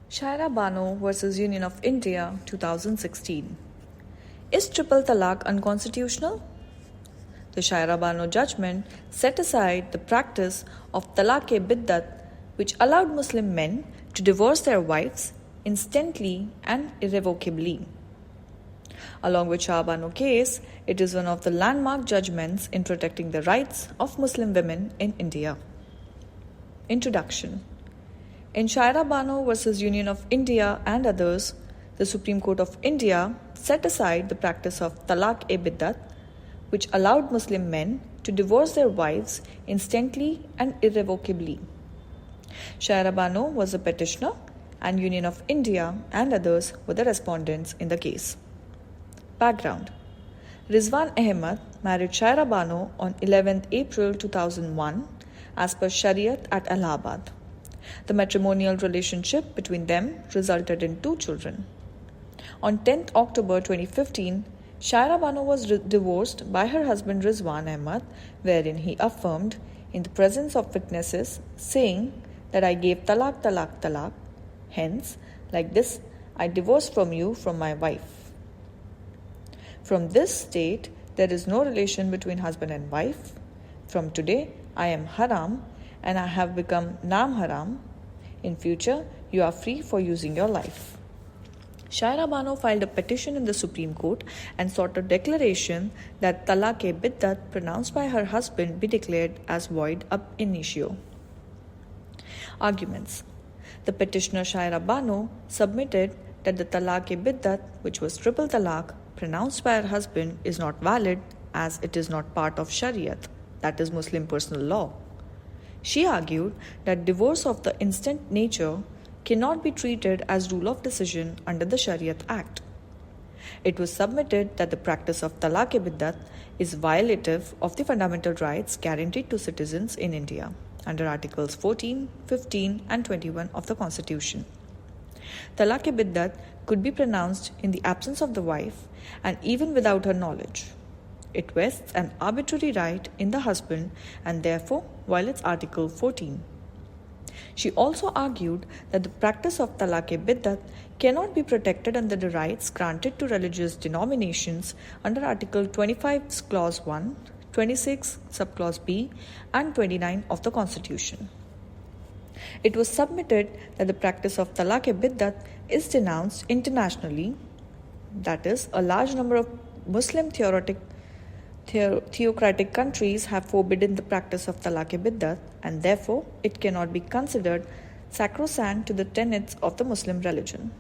Shayara Bano versus Union of India 2016. Is Triple Talaq unconstitutional? The Shayara Bano judgment set aside the practice of Talaq-e-Biddat, which allowed Muslim men to divorce their wives instantly and irrevocably. Along with Shayara Bano case, it is one of the landmark judgments in protecting the rights of Muslim women in India. Introduction. In Shayara Bano versus Union of India and others, the Supreme Court of India set aside the practice of Talaq-e-Biddat, which allowed Muslim men to divorce their wives instantly and irrevocably. Shayara Bano was the petitioner, and Union of India and others were the respondents in the case. Background. Rizwan Ahmed married Shayara Bano on 11th April 2001 as per Shariat at Allahabad. The matrimonial relationship between them resulted in 2 children. On 10th October 2015, Shayara Bano was divorced by her husband Rizwan Ahmed, wherein he affirmed, in the presence of witnesses, saying that I gave talaq, talaq, talaq. Hence, like this, I divorce from you from my wife. From this state, there is no relation between husband and wife. From today, I am haram and I have become nam haram. In future, you are free for using your life. Shayara Bano filed a petition in the Supreme Court and sought a declaration that Talaq-e-Biddat pronounced by her husband be declared as void ab initio. Arguments. The petitioner Shayara Bano submitted that the Talaq-e-Biddat, which was Triple Talaq, pronounced by her husband, is not valid as it is not part of Shariat, that is Muslim personal law. She argued that divorce of the instant nature cannot be treated as rule of decision under the Shariat Act. It was submitted that the practice of Talaq-e-Biddat is violative of the fundamental rights guaranteed to citizens in India under Articles 14, 15 and 21 of the Constitution. Talaq-e-Biddat could be pronounced in the absence of the wife and even without her knowledge. It vests an arbitrary right in the husband and therefore violates Article 14. She also argued that the practice of Talaq-e-Biddat cannot be protected under the rights granted to religious denominations under Article 25 Clause 1, 26 Subclause B and 29 of the Constitution. It was submitted that the practice of Talaq-e-Biddat is denounced internationally, that is, a large number of Muslim theocratic countries have forbidden the practice of Talaq-e-Biddat and therefore it cannot be considered sacrosanct to the tenets of the Muslim religion.